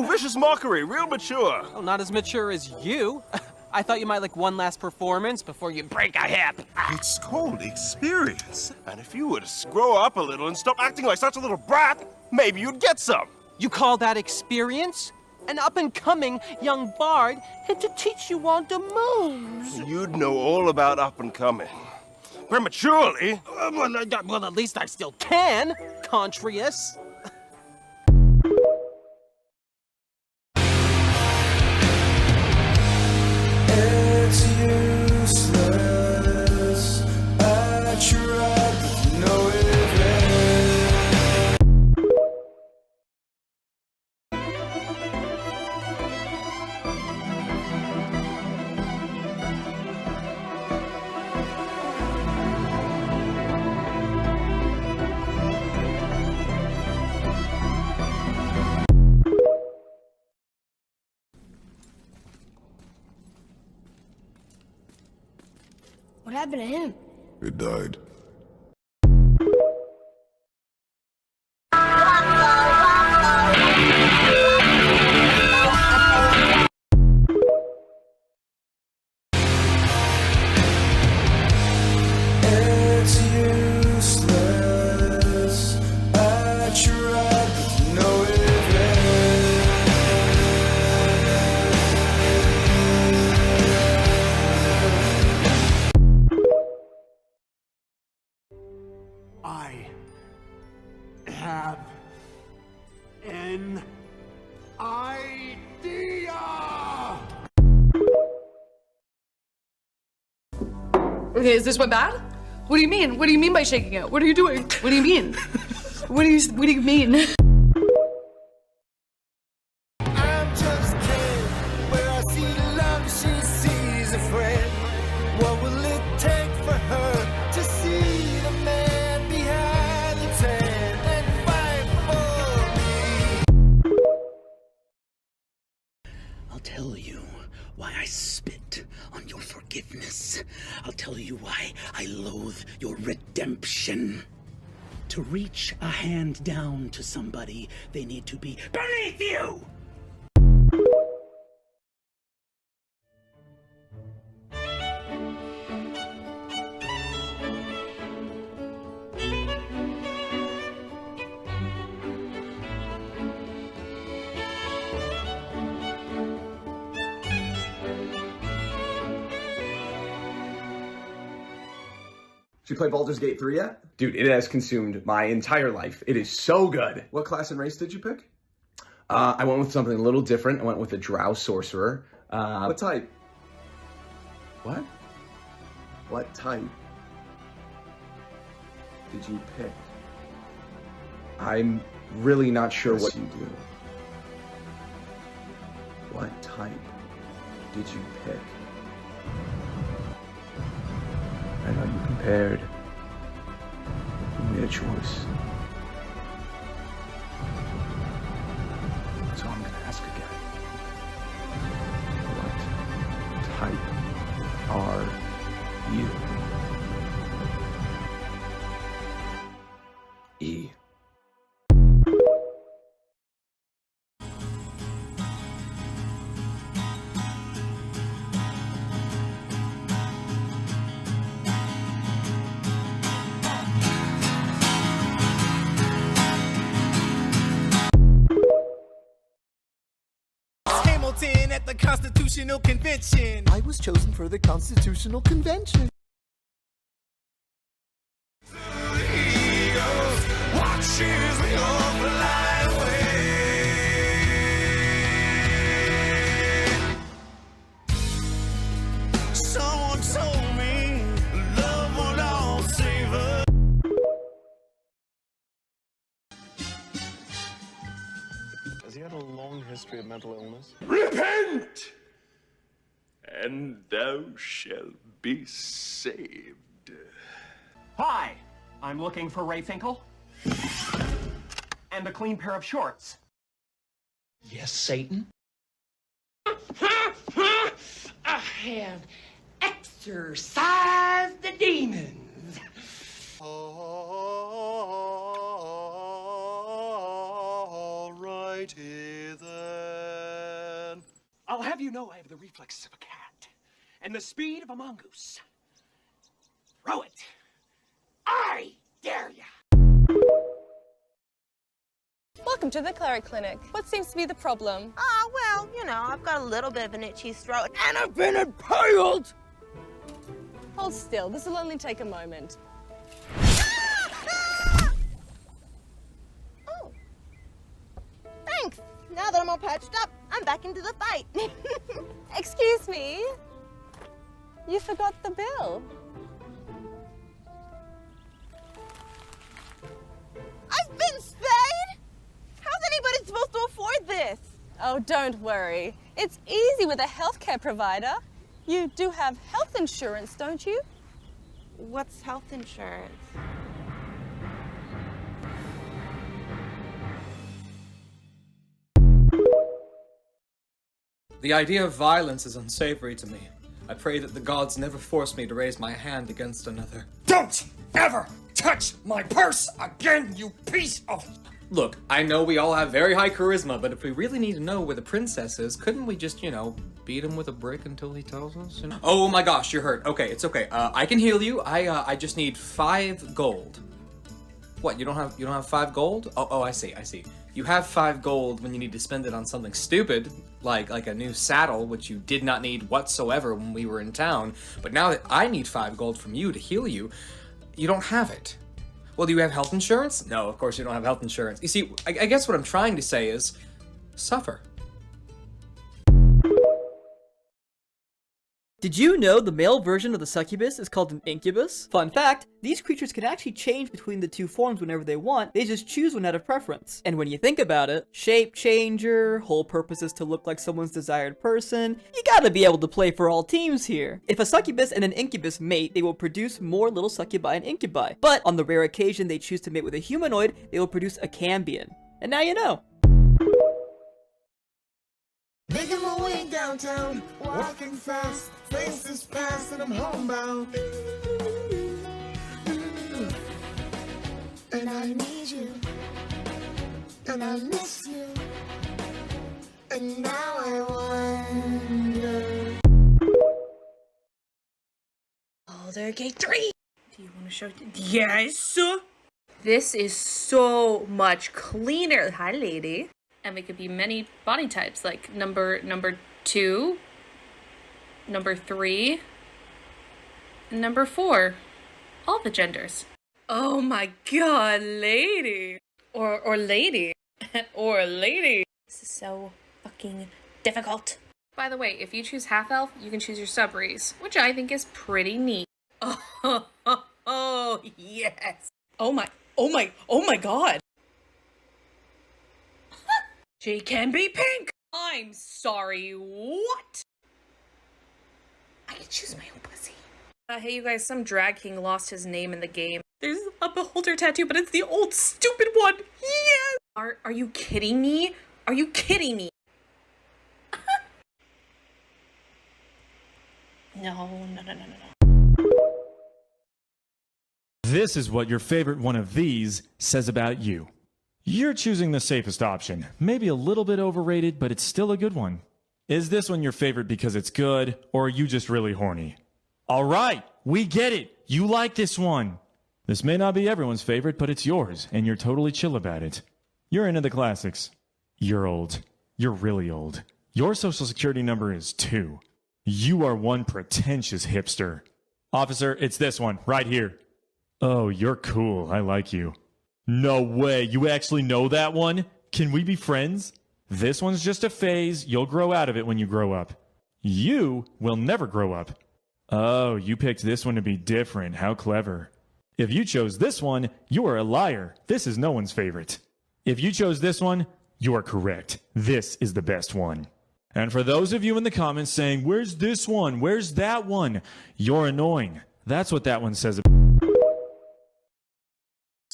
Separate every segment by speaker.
Speaker 1: Oh, vicious mockery, real mature.
Speaker 2: Well, not as mature as you. I thought you might like one last performance before you break a hip.
Speaker 1: It's called experience. And if you would grow up a little and stop acting like such a little brat, maybe you'd get some.
Speaker 2: You call that experience? An up-and-coming young bard had to teach you all the moves.
Speaker 1: You'd know all about up-and-coming. Prematurely.
Speaker 2: Well, at least I still can, Contrius.
Speaker 3: It's useless. I tried with no event.
Speaker 4: What happened to him?
Speaker 3: It died. It's useless. I tried with no
Speaker 5: I have an idea!
Speaker 6: Okay, is this one bad? What do you mean? What do you mean by shaking it? What are you doing? What do you mean? What do you mean?
Speaker 3: I'm just kid. Where I see love, she sees a friend. What will it take for her to see the man behind the tent and fight for me?
Speaker 7: I'll tell you why I spit on your forgiveness. I'll tell you why I loathe your redemption. To reach a hand down to somebody, they need to be beneath you!
Speaker 8: Did you play Baldur's Gate 3 yet? Dude, it has consumed my entire life. It is so good. What class and race did you pick? I went with something a little different. I went with a drow sorcerer. What type? What? What type did you pick? I'm really not sure what you do. What type did you pick? I know you compared. You made a choice. So I'm gonna ask again. What type are you? E.
Speaker 3: At the Constitutional Convention. I was chosen for the Constitutional Convention. Someone told me love will all save us.
Speaker 9: Has he had a long history of mental illness?
Speaker 1: Repent! And thou shalt be saved.
Speaker 10: Hi, I'm looking for Ray Finkel. And a clean pair of shorts.
Speaker 7: Yes, Satan?
Speaker 11: I have exorcised the demons.
Speaker 3: All righty then.
Speaker 10: I'll have you know I have the reflexes of a cat and the speed of a mongoose. Throw it. I dare ya.
Speaker 4: Welcome to the Cleric Clinic. What seems to be the problem?
Speaker 12: Well, you know, I've got a little bit of an itchy throat, and I've been impaled!
Speaker 4: Hold still, this will only take a moment.
Speaker 12: Oh. Thanks. Now that I'm all patched up, I'm back into the fight.
Speaker 4: Excuse me? You forgot the bill.
Speaker 12: I've been spayed? How's anybody supposed to afford this?
Speaker 4: Oh, don't worry. It's easy with a healthcare provider. You do have health insurance, don't you?
Speaker 12: What's health insurance?
Speaker 13: The idea of violence is unsavory to me. I pray that the gods never force me to raise my hand against another.
Speaker 14: Don't ever touch my purse again, you piece of...
Speaker 13: Look, I know we all have very high charisma, but if we really need to know where the princess is, couldn't we just, beat him with a brick until he tells us? Oh my gosh, you're hurt. Okay, it's okay. I can heal you. I just need 5 gold. What, you don't have 5 gold? Oh, I see. You have 5 gold when you need to spend it on something stupid, like a new saddle, which you did not need whatsoever when we were in town. But now that I need 5 gold from you to heal you, you don't have it. Well, do you have health insurance? No, of course you don't have health insurance. You see, I guess what I'm trying to say is, suffer.
Speaker 15: Did you know the male version of the succubus is called an incubus? Fun fact, these creatures can actually change between the two forms whenever they want, they just choose one out of preference. And when you think about it, shape changer, whole purpose is to look like someone's desired person, you gotta be able to play for all teams here. If a succubus and an incubus mate, they will produce more little succubi and incubi. But on the rare occasion they choose to mate with a humanoid, they will produce a cambion. And now you know.
Speaker 3: Making my way downtown, walking fast, faces past, and I'm homebound. And I need you, and I miss you, and now I wonder.
Speaker 6: Baldur Gate 3! Do you want to show it? Yes! This is so much cleaner. Hi, lady. And we could be many body types, like number 2, number 3, and number 4. All the genders. Oh my god, lady. Or lady. Or lady. This is so fucking difficult. By the way, if you choose half-elf, you can choose your sub-race, which I think is pretty neat. Oh, yes. Oh my god. She can be pink! I'm sorry, what? I can choose my own pussy. Hey you guys, some drag king lost his name in the game. There's a beholder tattoo, but it's the old stupid one! Yes! Are you kidding me? Are you kidding me? No.
Speaker 16: This is what your favorite one of these says about you. You're choosing the safest option. Maybe a little bit overrated, but it's still a good one. Is this one your favorite because it's good, or are you just really horny? All right, we get it. You like this one. This may not be everyone's favorite, but it's yours, and you're totally chill about it. You're into the classics. You're old. You're really old. Your social security number is 2. You are one pretentious hipster. Officer, it's this one, right here. Oh, you're cool. I like you. No way, you actually know that one? Can we be friends? This one's just a phase, you'll grow out of it when you grow up. You will never grow up. Oh, you picked this one to be different, how clever. If you chose this one, you are a liar. This is no one's favorite. If you chose this one, you are correct. This is the best one. And for those of you in the comments saying, where's this one? Where's that one? You're annoying. That's what that one says.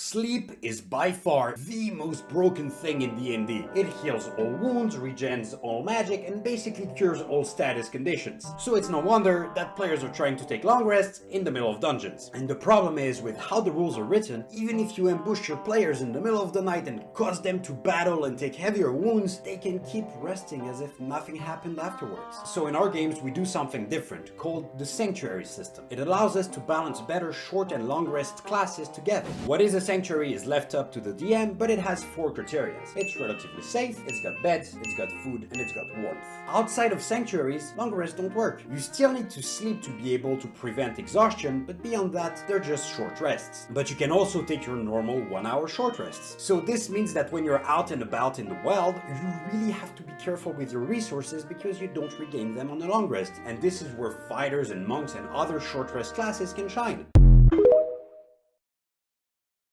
Speaker 17: Sleep is by far the most broken thing in D&D. It heals all wounds, regens all magic, and basically cures all status conditions. So it's no wonder that players are trying to take long rests in the middle of dungeons. And the problem is, with how the rules are written, even if you ambush your players in the middle of the night and cause them to battle and take heavier wounds, they can keep resting as if nothing happened afterwards. So in our games we do something different, called the Sanctuary system. It allows us to balance better short and long rest classes together. What is a Sanctuary is left up to the DM, but it has 4 criteria. It's relatively safe, it's got beds, it's got food, and it's got warmth. Outside of Sanctuaries, long rests don't work. You still need to sleep to be able to prevent exhaustion, but beyond that, they're just short rests. But you can also take your normal 1-hour short rests. So this means that when you're out and about in the wild, you really have to be careful with your resources because you don't regain them on a long rest. And this is where fighters and monks and other short rest classes can shine.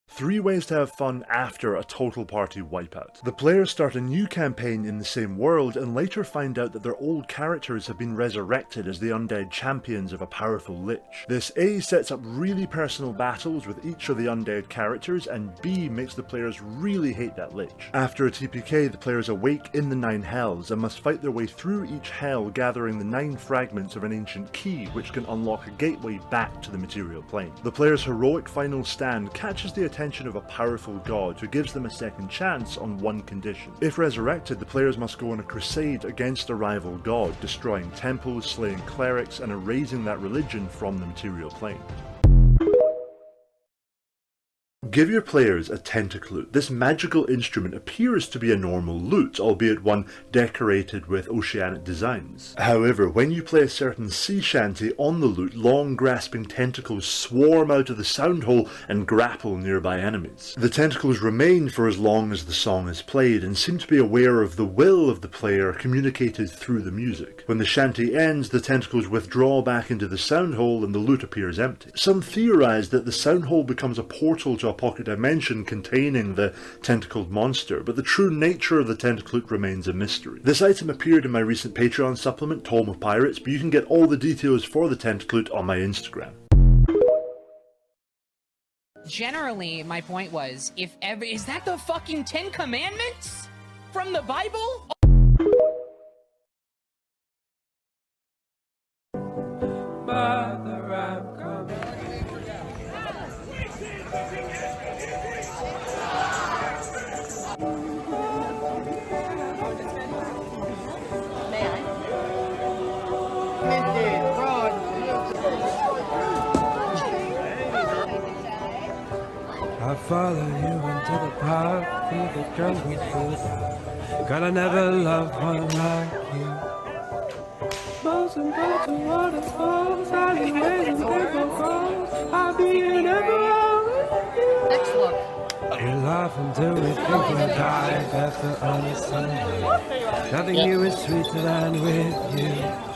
Speaker 18: 3 ways to have fun after a total party wipeout. The players start a new campaign in the same world and later find out that their old characters have been resurrected as the undead champions of a powerful lich. This A sets up really personal battles with each of the undead characters, and B makes the players really hate that lich. After a TPK, the players awake in the 9 hells and must fight their way through each hell, gathering the 9 fragments of an ancient key which can unlock a gateway back to the material plane. The players' heroic final stand catches the attention of a powerful god who gives them a second chance on one condition. If resurrected, the players must go on a crusade against a rival god, destroying temples, slaying clerics, and erasing that religion from the material plane. Give your players a tentaclute. This magical instrument appears to be a normal lute, albeit one decorated with oceanic designs. However, when you play a certain sea shanty on the lute, long grasping tentacles swarm out of the sound hole and grapple nearby enemies. The tentacles remain for as long as the song is played and seem to be aware of the will of the player communicated through the music. When the shanty ends, the tentacles withdraw back into the sound hole and the lute appears empty. Some theorize that the sound hole becomes a portal to a pocket dimension containing the tentacled monster, but the true nature of the tentaclute remains a mystery. This item appeared in my recent Patreon supplement, Tome of Pirates, but you can get all the details for the tentaclute on my Instagram.
Speaker 19: Generally, my point was, is that the fucking 10 Commandments from the Bible?
Speaker 3: I follow you into the park through the jungle food. God, I never loved one like you. Mountains and birds and waterfalls, alleyways and paper calls. I'll be in everywhere with you.
Speaker 19: Next look.
Speaker 3: We laugh until we think we'll die after on a Sunday. Nothing new is sweeter than with you.